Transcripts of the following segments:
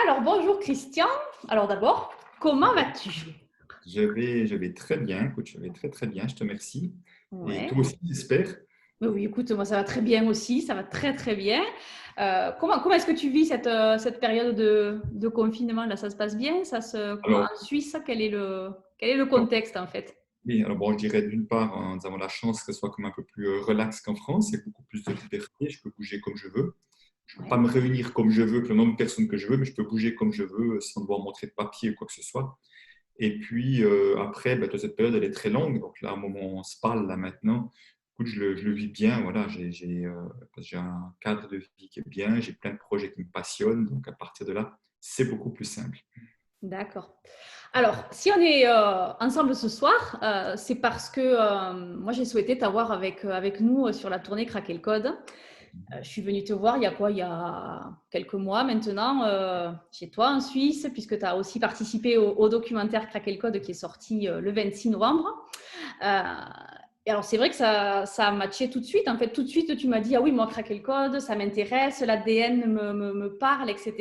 Alors, bonjour Christian. Alors d'abord, comment vas-tu? Je vais très bien, écoute, je vais très très bien, je te remercie. Et Ouais. toi aussi, j'espère. Mais oui, écoute, moi ça va très bien aussi, ça va très très bien. Comment est-ce que tu vis cette période de confinement là? Ça se passe bien? Comment Alors, en Suisse, quel est le alors, contexte en fait? oui, alors bon, je dirais d'une part, nous avons la chance que ce soit comme un peu plus relax qu'en France, il y a beaucoup plus de liberté, je peux bouger comme je veux. Je ne peux pas Ouais. me réunir comme je veux, avec le nombre de personnes que je veux, mais je peux bouger comme je veux sans devoir montrer de papier ou quoi que ce soit. Et puis après, toute cette période, elle est très longue. Donc là, au moment où on se parle, là maintenant, écoute, je le vis bien. Voilà, j'ai un cadre de vie qui est bien, j'ai plein de projets qui me passionnent. Donc à partir de là, c'est beaucoup plus simple. D'accord. Alors, si on est ensemble ce soir, c'est parce que moi j'ai souhaité t'avoir avec nous sur la tournée Craquer le Code. Je suis venue te voir il y a quoi? Il y a quelques mois maintenant, chez toi en Suisse, puisque tu as aussi participé au documentaire Craquer le Code qui est sorti le 26 novembre. Euh, et alors, c'est vrai que ça a matché tout de suite. En fait, tout de suite, tu m'as dit, ah oui, moi, Craquer le Code, ça m'intéresse, l'ADN me parle, etc.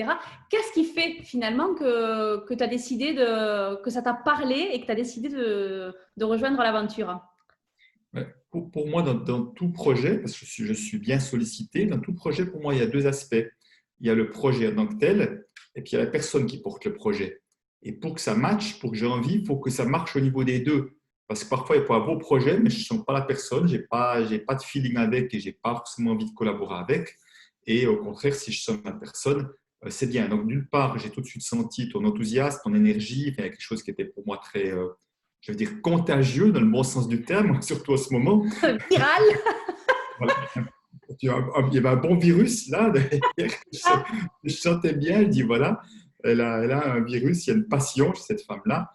Qu'est-ce qui fait finalement que tu as décidé que ça t'a parlé et que tu as décidé de rejoindre l'aventure? Ouais. Pour moi, dans tout projet, parce que je suis bien sollicité, dans tout projet, pour moi, il y a deux aspects. Il y a le projet en tant que tel, et puis il y a la personne qui porte le projet. Et pour que ça matche, pour que j'ai envie, il faut que ça marche au niveau des deux. Parce que parfois, il peut y avoir un beau projet, mais je ne sens pas la personne, j'ai pas de feeling avec et je n'ai pas forcément envie de collaborer avec. Et au contraire, si je sens la personne, c'est bien. Donc, d'une part, j'ai tout de suite senti ton enthousiasme, ton énergie, enfin, il y a quelque chose qui était pour moi très, je veux dire, contagieux dans le bon sens du terme, surtout à ce moment. Viral. Voilà. Il y avait un bon virus là, derrière, je sentais bien, je dis voilà, elle a un virus, il y a une passion chez cette femme-là.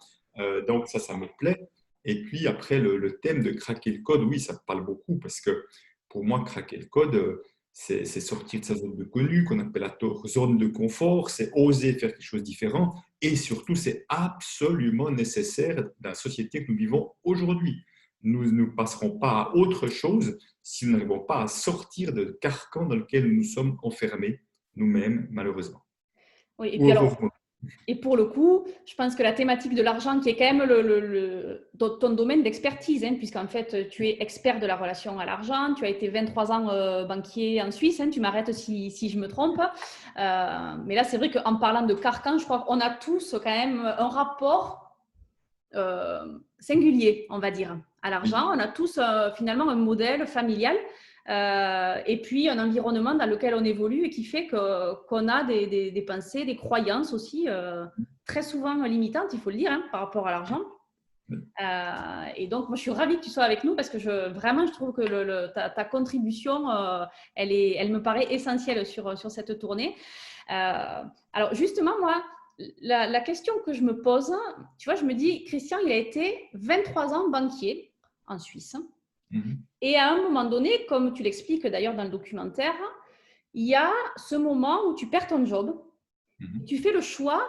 Donc ça me plaît. Et puis après, le thème de craquer le code, oui, ça me parle beaucoup parce que pour moi, craquer le code, c'est sortir de sa zone de connu, qu'on appelle la zone de confort, c'est oser faire quelque chose de différent. Et surtout, c'est absolument nécessaire dans la société que nous vivons aujourd'hui. Nous ne passerons pas à autre chose si nous n'arrivons pas à sortir de carcan dans lequel nous sommes enfermés nous-mêmes, malheureusement. Oui, et Ou puis alors, heureusement. et pour le coup, je pense que la thématique de l'argent, qui est quand même ton domaine d'expertise, hein, puisqu'en fait, tu es expert de la relation à l'argent, tu as été 23 ans banquier en Suisse, hein, tu m'arrêtes si je me trompe. Mais là, c'est vrai qu'en parlant de carcan, je crois qu'on a tous quand même un rapport singulier, on va dire, à l'argent. Oui. On a tous finalement un modèle familial et puis un environnement dans lequel on évolue et qui fait qu'on a des pensées, des croyances aussi très souvent limitantes, il faut le dire, hein, par rapport à l'argent. Et donc, moi, je suis ravie que tu sois avec nous parce que vraiment, je trouve que ta contribution, elle me paraît essentielle sur cette tournée. Alors, justement, moi, la question que je me pose, tu vois, je me dis, Christian, il a été 23 ans banquier en Suisse. Mhm. Et à un moment donné, comme tu l'expliques d'ailleurs dans le documentaire, il y a ce moment où tu perds ton job. Mhm. Tu fais le choix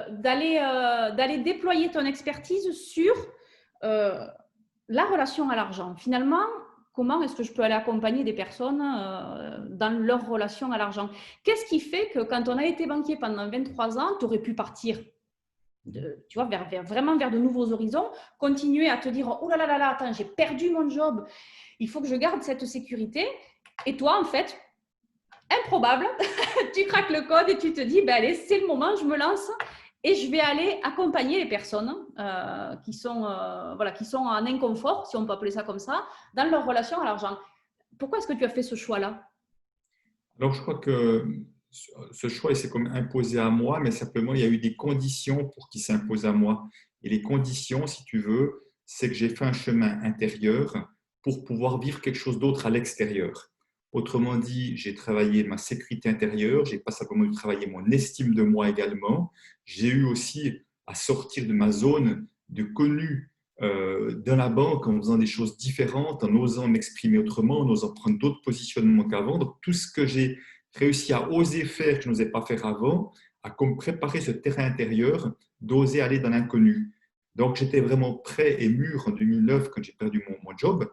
d'aller déployer ton expertise sur euh, la relation à l'argent. Finalement, comment est-ce que je peux aller accompagner des personnes dans leur relation à l'argent? Qu'est-ce qui fait que quand on a été banquier pendant 23 ans, tu aurais pu partir tu vois, vraiment vers de nouveaux horizons, continuer à te dire, oh là là là là, attends, j'ai perdu mon job, il faut que je garde cette sécurité. Et toi, en fait, improbable, tu craques le code et tu te dis, ben allez, c'est le moment, je me lance et je vais aller accompagner les personnes voilà, qui sont en inconfort, si on peut appeler ça comme ça, dans leur relation à l'argent. Pourquoi est-ce que tu as fait ce choix-là? Alors, je crois que ce choix, il s'est comme imposé à moi, mais simplement, il y a eu des conditions pour qu'il s'impose à moi. Et les conditions, si tu veux, c'est que j'ai fait un chemin intérieur pour pouvoir vivre quelque chose d'autre à l'extérieur. Autrement dit, j'ai travaillé ma sécurité intérieure, j'ai pas simplement travaillé mon estime de moi également. J'ai eu aussi à sortir de ma zone de connu dans la banque en faisant des choses différentes, en osant m'exprimer autrement, en osant prendre d'autres positionnements qu'avant. Donc, tout ce que j'ai réussi à oser faire, que je n'osais pas faire avant, a comme préparé ce terrain intérieur d'oser aller dans l'inconnu. Donc, j'étais vraiment prêt et mûr en 2009 quand j'ai perdu mon job.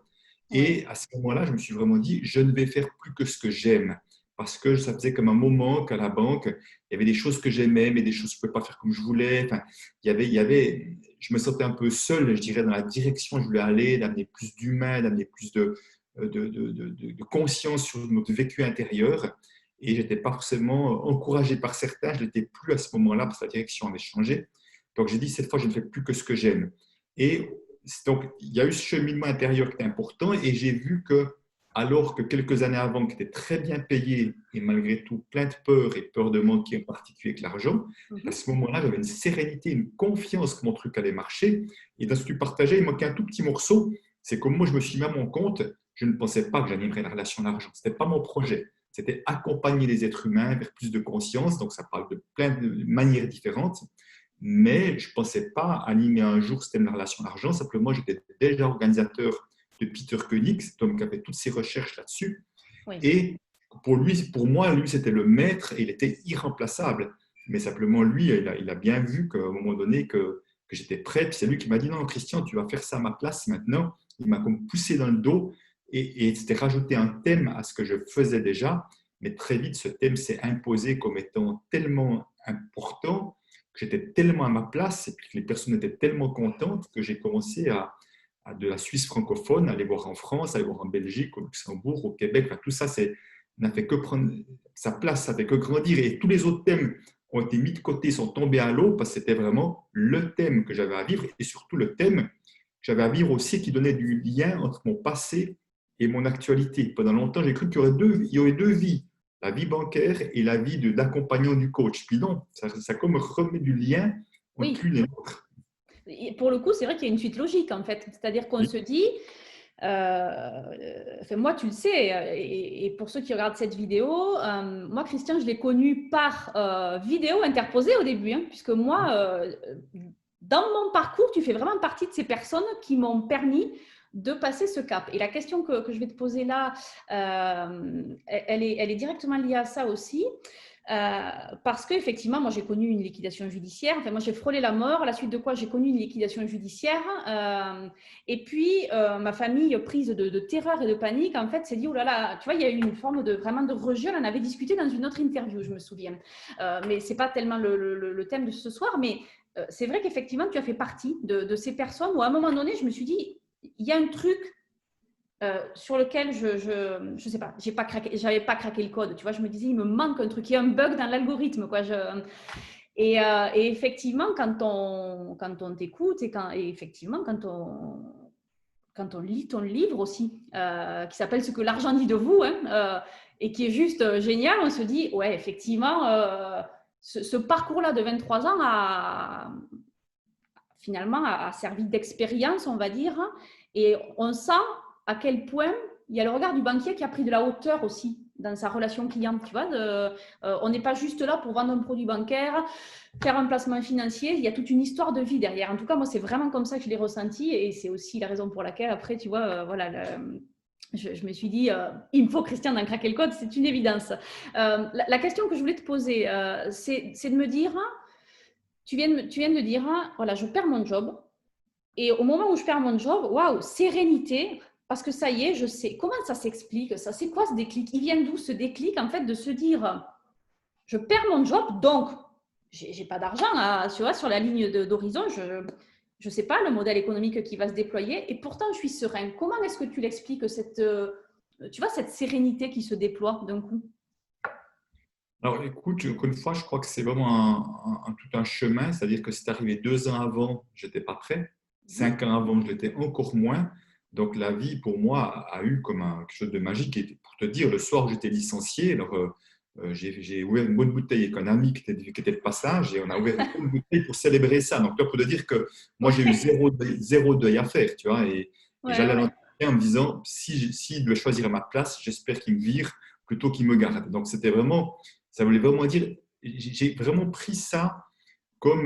Oui, Et à ce moment-là, je me suis vraiment dit, je ne vais faire plus que ce que j'aime. parce que ça faisait comme un moment qu'à la banque, il y avait des choses que j'aimais, mais des choses que je ne pouvais pas faire comme je voulais. Enfin, je me sentais un peu seul, je dirais, dans la direction où je voulais aller, d'amener plus d'humain, d'amener plus de conscience sur notre vécu intérieur. Et je n'étais pas forcément encouragé par certains, je ne l'étais plus à ce moment-là parce que la direction avait changé. Donc j'ai dit, cette fois, je ne fais plus que ce que j'aime. Et donc, il y a eu ce cheminement intérieur qui était important et j'ai vu que, alors que quelques années avant, qui était très bien payé et malgré tout plein de peur et peur de manquer en particulier avec l'argent, à ce moment-là, j'avais une sérénité, une confiance que mon truc allait marcher. Et dans ce que tu partageais, il manquait un tout petit morceau. C'est comme moi, je me suis mis à mon compte, je ne pensais pas que j'animerais la relation d'argent. Ce n'était pas mon projet. C'était accompagner les êtres humains vers plus de conscience. Donc, ça parle de plein de manières différentes. Mais je ne pensais pas animer un jour ce thème de la relation d'argent. Simplement, j'étais déjà organisateur de Peter Koenig, cet homme qui avait toutes ses recherches là-dessus. Oui. Et pour moi, lui, c'était le maître et il était irremplaçable. Mais simplement, lui, il a bien vu qu'à un moment donné, que j'étais prêt. Puis c'est lui qui m'a dit, non, Christian, tu vas faire ça à ma place maintenant. Il m'a comme poussé dans le dos et c'était rajouter un thème à ce que je faisais déjà. Mais très vite, ce thème s'est imposé comme étant tellement important que j'étais tellement à ma place et puis que les personnes étaient tellement contentes que j'ai commencé à de la Suisse francophone, aller voir en France, aller voir en Belgique, au Luxembourg, au Québec. Enfin, tout ça, n'a fait que prendre sa place, ça fait que grandir. Et tous les autres thèmes ont été mis de côté, sont tombés à l'eau parce que c'était vraiment le thème que j'avais à vivre et surtout le thème que j'avais à vivre aussi qui donnait du lien entre mon passé et mon actualité. Pendant longtemps, j'ai cru qu'il y aurait deux vies, la vie bancaire et la vie d'accompagnant du coach. Puis non, ça comme remet du lien entre Oui. l'une et l'autre. Et pour le coup, c'est vrai qu'il y a une suite logique en fait. C'est-à-dire qu'on se dit, enfin, moi tu le sais, et pour ceux qui regardent cette vidéo, moi Christian, je l'ai connu par vidéo interposée au début, hein, puisque moi, dans mon parcours, tu fais vraiment partie de ces personnes qui m'ont permis de passer ce cap. Et la question que je vais te poser là, elle est directement liée à ça aussi. Parce qu'effectivement, moi j'ai connu une liquidation judiciaire. Enfin, moi j'ai frôlé la mort, à la suite de quoi j'ai connu une liquidation judiciaire. Et puis ma famille, prise de terreur et de panique, en fait, s'est dit oh là là, tu vois, il y a eu une forme de vraiment de rejet. On en avait discuté dans une autre interview, je me souviens. Mais c'est pas tellement le thème de ce soir. Mais c'est vrai qu'effectivement, tu as fait partie de ces personnes où à un moment donné, je me suis dit il y a un truc. Sur lequel je sais pas, j'avais pas craqué le code, tu vois, je me disais il me manque un truc, il y a un bug dans l'algorithme, quoi. Et effectivement, quand on t'écoute et effectivement quand on lit ton livre aussi, qui s'appelle Ce que l'argent dit de vous, hein, et qui est juste génial, on se dit ouais, effectivement, ce parcours-là de 23 ans finalement a servi d'expérience, on va dire, et on sent à quel point il y a le regard du banquier qui a pris de la hauteur aussi dans sa relation client. Tu vois, on n'est pas juste là pour vendre un produit bancaire, faire un placement financier. Il y a toute une histoire de vie derrière. En tout cas, moi, c'est vraiment comme ça que je l'ai ressenti et c'est aussi la raison pour laquelle, après, tu vois, voilà, je me suis dit, il me faut Christian d'en craquer le code, c'est une évidence. La question que je voulais te poser, c'est de me dire, tu viens de dire, voilà, je perds mon job. Et au moment où je perds mon job, waouh, sérénité, parce que ça y est, je sais. Comment ça s'explique ça? C'est quoi ce déclic? Il vient d'où ce déclic, en fait, de se dire, je perds mon job, donc j'ai pas d'argent sur la ligne d'horizon, je sais pas le modèle économique qui va se déployer, et pourtant je suis serein. Comment est-ce que tu l'expliques, tu vois, cette sérénité qui se déploie d'un coup? Alors, écoute, encore une fois, je crois que c'est vraiment tout un chemin. C'est-à-dire que c'est arrivé 2 ans avant, je n'étais pas prêt. 5 ans avant, je l'étais encore moins. Donc, la vie, pour moi, a eu comme quelque chose de magique. Et pour te dire, le soir où j'étais licencié, alors, j'ai ouvert une bonne bouteille avec un ami qui était de passage et on a ouvert une bonne bouteille pour célébrer ça. Donc, là, pour te dire que moi, j'ai eu zéro deuil à faire, tu vois. Et Ouais, j'allais à ouais. l'entretien en me disant, s'il doit choisir à ma place, j'espère qu'il me vire plutôt qu'il me garde. Donc, c'était vraiment ça voulait vraiment dire, j'ai vraiment pris ça comme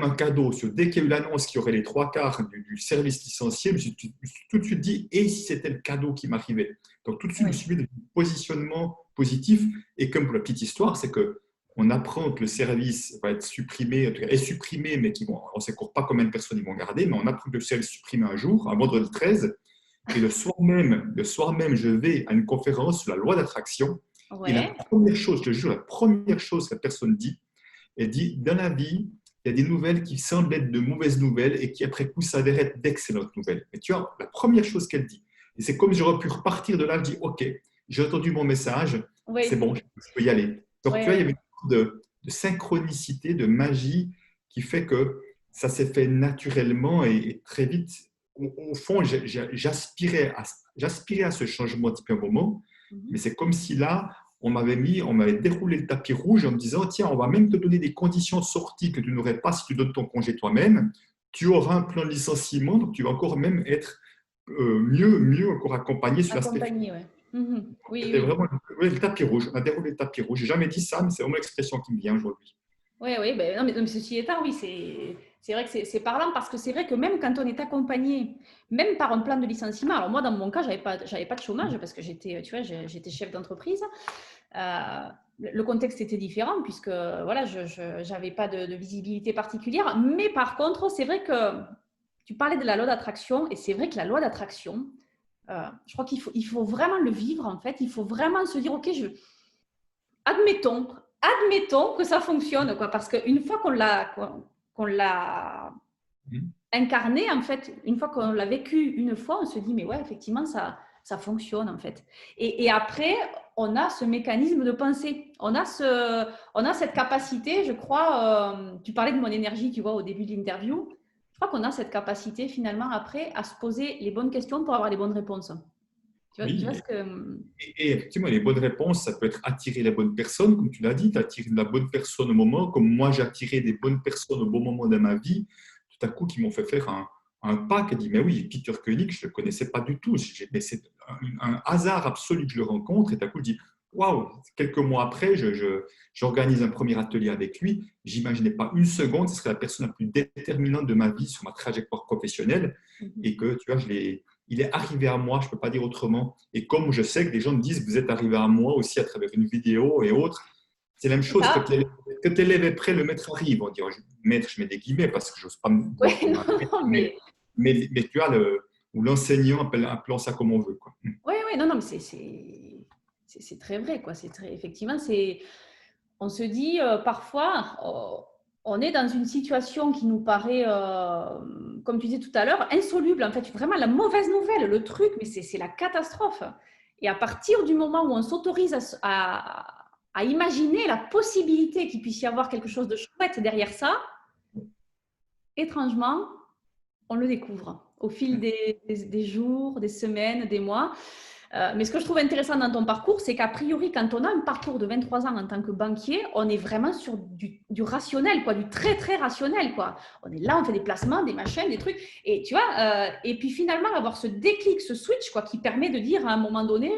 un cadeau. Dès qu'il y a eu l'annonce qu'il y aurait les 3/4 du service licencié, je me suis tout de suite dit, et si c'était le cadeau qui m'arrivait? Donc tout de suite, je me Ouais. suis mis dans un positionnement positif. Et comme pour la petite histoire, c'est qu'on apprend que le service va être supprimé, en tout cas est supprimé, mais on ne sait encore pas combien de personnes ils vont garder, mais on apprend que le service est supprimé un jour, un vendredi 13, et le soir même, je vais à une conférence sur la loi d'attraction. Et la Ouais. première chose, je te jure, la première chose que la personne dit, elle dit, dans la vie, il y a des nouvelles qui semblent être de mauvaises nouvelles et qui, après coup, s'avèrent être d'excellentes nouvelles. Et tu vois, la première chose qu'elle dit, et c'est comme j'aurais pu repartir de là, je dis, OK, j'ai entendu mon message, c'est Oui. bon, je peux y aller. Donc, tu vois, il y Ouais. avait une sorte de synchronicité, de magie qui fait que ça s'est fait naturellement et très vite. Au fond, j'aspirais à ce changement depuis un moment, mais Mhm. c'est comme si là, on m'avait déroulé le tapis rouge en me disant, tiens, on va même te donner des conditions de sortie que tu n'aurais pas si tu donnes ton congé toi-même. Tu auras un plan de licenciement, donc tu vas encore même être mieux encore accompagné sur l'aspect financier. Accompagné, ouais. Mhm. Oui, C'était oui. vraiment ouais, le tapis rouge. On a déroulé le tapis rouge. J'ai jamais dit ça, mais c'est vraiment l'expression qui me vient aujourd'hui. Oui, oui, ben, non, mais ceci étant, oui, c'est vrai que c'est parlant parce que c'est vrai que même quand on est accompagné, même par un plan de licenciement, alors moi dans mon cas, j'avais pas de chômage parce que j'étais, tu vois, j'étais chef d'entreprise. Euh, le contexte était différent puisque voilà, je n'avais pas de visibilité particulière. Mais par contre, c'est vrai que tu parlais de la loi d'attraction et c'est vrai que la loi d'attraction, je crois il faut vraiment le vivre en fait. Il faut vraiment se dire, ok, admettons, admettons que ça fonctionne, quoi, parce qu'une fois qu'on l'a Mhm. incarné, en fait, une fois qu'on l'a vécu une fois, on se dit, mais ouais, effectivement, ça fonctionne, en fait. Et après, on a ce mécanisme de pensée. On a cette capacité, je crois, tu parlais de mon énergie, tu vois, au début de l'interview. Je crois qu'on a cette capacité, finalement, après, à se poser les bonnes questions pour avoir les bonnes réponses. Tu vois Oui, ce que... et effectivement, les bonnes réponses, ça peut être attirer la bonne personne, comme tu l'as dit, tu attirer la bonne personne au moment, comme moi j'ai attiré des bonnes personnes au bon moment de ma vie, tout à coup qui m'ont fait faire un pas qui a dit, mais oui, Peter Koenig, je ne le connaissais pas du tout, mais c'est un hasard absolu que je le rencontre, et tout à coup je dis, waouh, quelques mois après, j'organise un premier atelier avec lui, j'imaginais pas une seconde, ce serait la personne la plus déterminante de ma vie sur ma trajectoire professionnelle, Mhm. et que, tu vois, il est arrivé à moi, je ne peux pas dire autrement. Et comme je sais que des gens me disent, vous êtes arrivé à moi aussi à travers une vidéo et autres, c'est la même C'est chose ça. que l'élève est prêt, le maître arrive. On dit, maître, je mets des guillemets parce que je n'ose pas me voir Ouais, comme un maître, non, mais... mais tu as ou l'enseignant, appelons ça comme on veut. Quoi. Oui, oui, non, non, mais c'est très vrai, quoi. Effectivement, on se dit parfois, on est dans une situation qui nous paraît, comme tu disais tout à l'heure, insoluble. En fait, vraiment la mauvaise nouvelle, le truc, mais c'est la catastrophe. Et à partir du moment où on s'autorise à imaginer la possibilité qu'il puisse y avoir quelque chose de chouette derrière ça, étrangement, on le découvre au fil des jours, des semaines, des mois. Mais ce que je trouve intéressant dans ton parcours, c'est qu'a priori, quand on a un parcours de 23 ans en tant que banquier, on est vraiment sur du rationnel, quoi, du très, très rationnel. Quoi. On est là, on fait des placements, des machins, des trucs. Et tu vois, et puis finalement, avoir ce déclic, ce switch, quoi, qui permet de dire à un moment donné,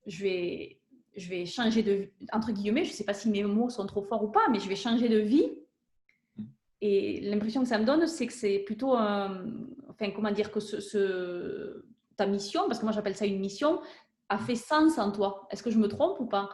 je vais, je vais changer de, entre guillemets, je ne sais pas si mes mots sont trop forts ou pas, mais je vais changer de vie. Et l'impression que ça me donne, c'est que c'est plutôt, enfin, comment dire, que ta mission, parce que moi j'appelle ça une mission, a fait sens en toi. Est-ce que je me trompe ou pas?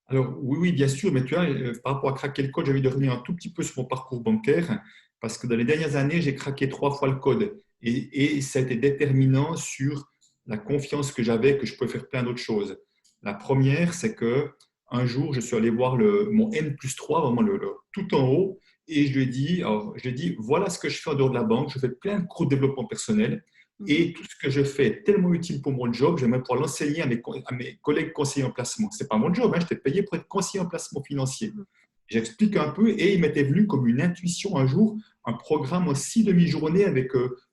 Alors, oui, oui, bien sûr, mais tu vois, par rapport à craquer le code, j'ai envie de revenir un tout petit peu sur mon parcours bancaire, parce que dans les dernières années, j'ai craqué 3 fois le code. Et ça a été déterminant sur la confiance que j'avais que je pouvais faire plein d'autres choses. La première, c'est que un jour, je suis allé voir mon N+3, vraiment tout en haut, et je lui ai dit, voilà ce que je fais en dehors de la banque, je fais plein de cours de développement personnel, Mhm. et tout ce que je fais est tellement utile pour mon job, j'aimerais pouvoir l'enseigner à mes collègues conseillers en placement. Ce n'est pas mon job, hein, je t'ai payé pour être conseiller en placement financier. Mhm. J'explique un peu et il m'était venu comme une intuition un jour, un programme en 6 demi-journées avec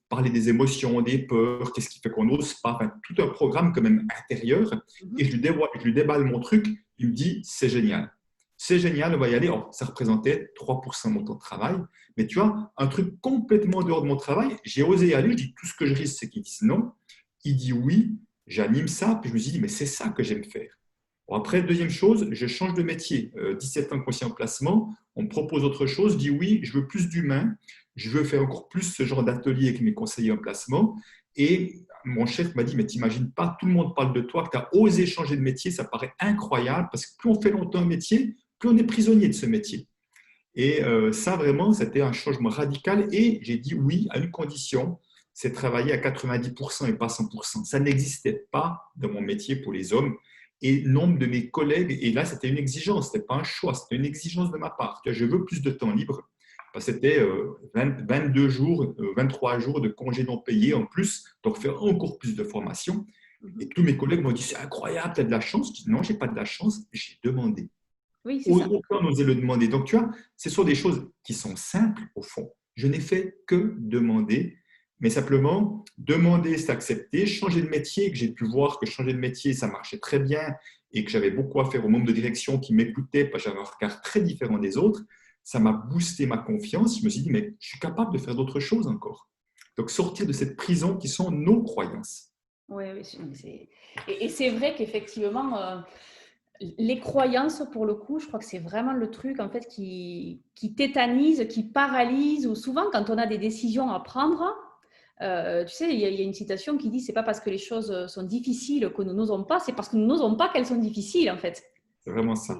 parler des émotions, des peurs, qu'est-ce qui fait qu'on n'ose pas, enfin, tout un programme quand même intérieur. Et Mhm. je lui déballe mon truc, il me dit c'est génial. C'est génial, on va y aller. Alors, ça représentait 3% de mon temps de travail. Mais tu vois, un truc complètement dehors de mon travail, j'ai osé y aller. Je dis tout ce que je risque, c'est qu'ils disent non. Il dit oui, j'anime ça. Puis je me suis dit, mais c'est ça que j'aime faire. Bon, après, deuxième chose, je change de métier. 17 ans conseiller en placement, on me propose autre chose. Je dis oui, je veux plus d'humains. Je veux faire encore plus ce genre d'atelier avec mes conseillers en placement. Et mon chef m'a dit, mais t'imagines pas, tout le monde parle de toi, que tu as osé changer de métier. Ça paraît incroyable parce que plus on fait longtemps un métier, plus on est prisonnier de ce métier. Et ça, vraiment, c'était un changement radical. Et j'ai dit oui à une condition, c'est travailler à 90% et pas 100%. Ça n'existait pas dans mon métier pour les hommes. Et nombre de mes collègues, et là, c'était une exigence, ce n'était pas un choix, c'était une exigence de ma part. Je veux plus de temps libre. C'était 22 jours, 23 jours de congés non payés en plus, donc faire encore plus de formation. Et tous mes collègues m'ont dit, c'est incroyable, tu as de la chance. Je dis, non, je n'ai pas de la chance, j'ai demandé. Oui, c'est ça. Aucun n'osait le demander. Donc, tu vois, ce sont des choses qui sont simples au fond. Je n'ai fait que demander, mais simplement, demander, c'est accepter. Changer de métier, que j'ai pu voir que changer de métier, ça marchait très bien et que j'avais beaucoup à faire au membre de direction qui m'écoutait parce que j'avais un regard très différent des autres. Ça m'a boosté ma confiance. Je me suis dit, mais je suis capable de faire d'autres choses encore. Donc, sortir de cette prison qui sont nos croyances. Oui, et c'est vrai qu'effectivement, les croyances, pour le coup, je crois que c'est vraiment le truc en fait qui tétanise, qui paralyse, ou souvent quand on a des décisions à prendre, tu sais, il y a une citation qui dit c'est pas parce que les choses sont difficiles que nous n'osons pas, c'est parce que nous n'osons pas qu'elles sont difficiles en fait. C'est vraiment ça.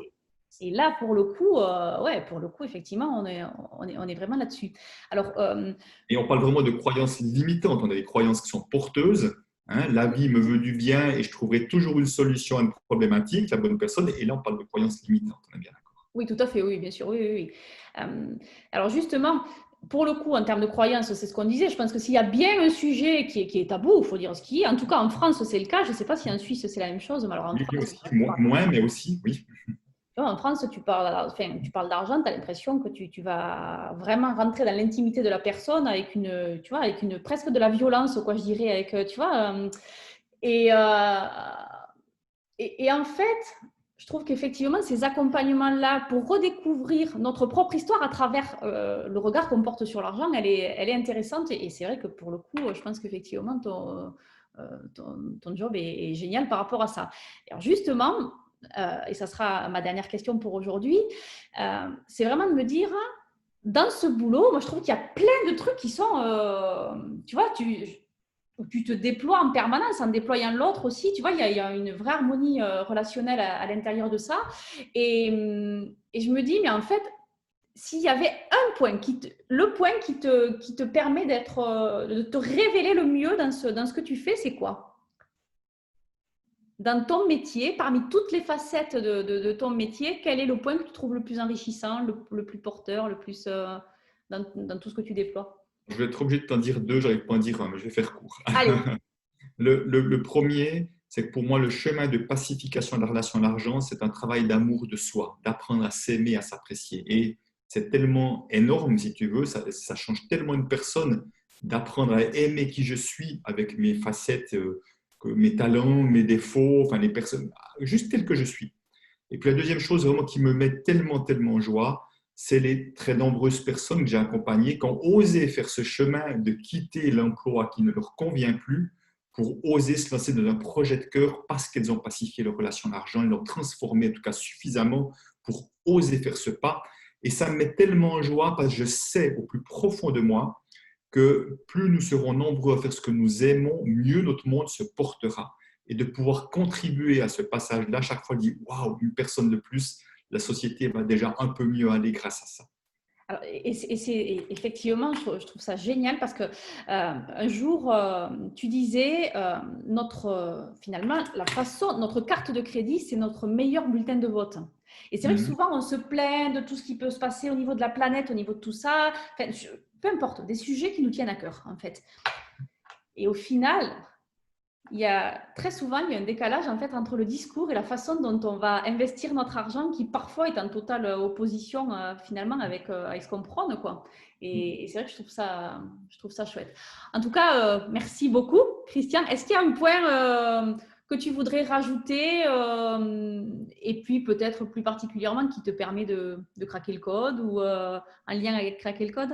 Et là, pour le coup, effectivement, on est vraiment là-dessus. Alors, Et on parle vraiment de croyances limitantes. On a des croyances qui sont porteuses. Hein, la vie me veut du bien et je trouverai toujours une solution à une problématique, la bonne personne. Et là, on parle de croyances limitantes. On est bien d'accord. oui, tout à fait, oui, bien sûr, oui, oui, oui. Alors justement, pour le coup, en termes de croyances, c'est ce qu'on disait. Je pense que s'il y a bien un sujet qui est tabou, il faut dire ce qui est. En tout cas, en France, c'est le cas. Je ne sais pas si en Suisse, c'est la même chose. Mais alors, en Oui, France, aussi, moins, mais aussi, oui. en France, tu parles, tu parles d'argent, tu as l'impression que tu vas vraiment rentrer dans l'intimité de la personne avec une, tu vois, avec une presque de la violence, quoi, je dirais, avec, tu vois. Et, euh, et en fait, je trouve qu'effectivement, ces accompagnements-là, pour redécouvrir notre propre histoire à travers le regard qu'on porte sur l'argent, elle est intéressante. Et c'est vrai que pour le coup, je pense qu'effectivement, ton job est génial par rapport à ça. Alors justement, et ça sera ma dernière question pour aujourd'hui, c'est vraiment de me dire, dans ce boulot, moi je trouve qu'il y a plein de trucs qui sont, tu vois, tu te déploies en permanence en déployant l'autre aussi. Tu vois, il y a une vraie harmonie relationnelle à l'intérieur de ça. Et je me dis, mais en fait, s'il y avait un point, le point qui te permet de te révéler le mieux dans ce que tu fais, c'est quoi? Dans ton métier, parmi toutes les facettes de ton métier, quel est le point que tu trouves le plus enrichissant, le plus porteur, le plus dans tout ce que tu déploies? Je vais être obligé de t'en dire deux, j'arrive pas à en dire un, mais je vais faire court. Allez. Le premier, c'est que pour moi, le chemin de pacification de la relation à l'argent, c'est un travail d'amour de soi, d'apprendre à s'aimer, à s'apprécier. Et c'est tellement énorme, si tu veux, ça change tellement une personne d'apprendre à aimer qui je suis avec mes facettes, mes talents, mes défauts, enfin les personnes, juste tel que je suis. Et puis la deuxième chose vraiment qui me met tellement, tellement en joie, c'est les très nombreuses personnes que j'ai accompagnées qui ont osé faire ce chemin de quitter l'emploi qui ne leur convient plus pour oser se lancer dans un projet de cœur parce qu'elles ont pacifié leur relation à l'argent, elles l'ont transformé en tout cas suffisamment pour oser faire ce pas. Et ça me met tellement en joie parce que je sais au plus profond de moi que plus nous serons nombreux à faire ce que nous aimons, mieux notre monde se portera. Et de pouvoir contribuer à ce passage-là, chaque fois, dire waouh, une personne de plus, la société va déjà un peu mieux aller grâce à ça. Alors, effectivement, je trouve ça génial parce que un jour, tu disais, finalement, notre carte de crédit, c'est notre meilleur bulletin de vote. Et c'est vrai que souvent, on se plaint de tout ce qui peut se passer au niveau de la planète, au niveau de tout ça, enfin, peu importe, des sujets qui nous tiennent à cœur, en fait. Et au final, très souvent, il y a un décalage en fait entre le discours et la façon dont on va investir notre argent qui parfois est en totale opposition finalement avec ce qu'on prône, quoi. Et c'est vrai que je trouve ça chouette. En tout cas, merci beaucoup, Christian. Est-ce qu'il y a un point que tu voudrais rajouter et puis peut-être plus particulièrement qui te permet de craquer le code ou en lien avec craquer le code?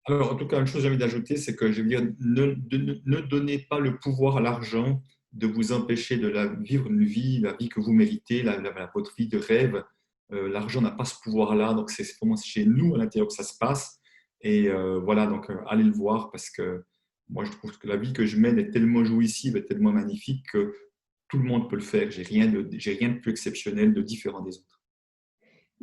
Alors, en tout cas, une chose que j'ai envie d'ajouter, c'est que je veux dire, ne donnez pas le pouvoir à l'argent de vous empêcher de vivre une vie, la vie que vous méritez, votre vie de rêve. L'argent n'a pas ce pouvoir-là, donc c'est vraiment chez nous à l'intérieur que ça se passe. Et voilà, donc allez le voir parce que moi, je trouve que la vie que je mène est tellement jouissive et tellement magnifique que tout le monde peut le faire. J'ai rien de plus exceptionnel, de différent des autres.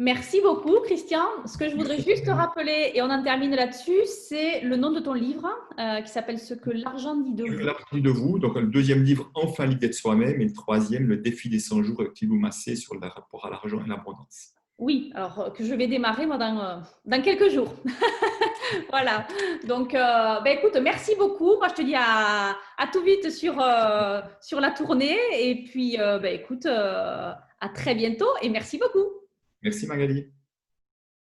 Merci beaucoup, Christian. Ce que je voudrais Merci. juste te rappeler, et on en termine là-dessus, c'est le nom de ton livre qui s'appelle Ce que l'argent dit de vous. La partie de vous, donc le deuxième livre, Enfin l'idée de soi-même, et le troisième, Le défi des 100 jours avec Thilo Massé sur le rapport à l'argent et l'abondance. Oui, alors que je vais démarrer moi dans quelques jours. Voilà. Donc, écoute, merci beaucoup. Moi, je te dis à tout vite sur la tournée. Et puis, écoute, à très bientôt et merci beaucoup. Merci Magali.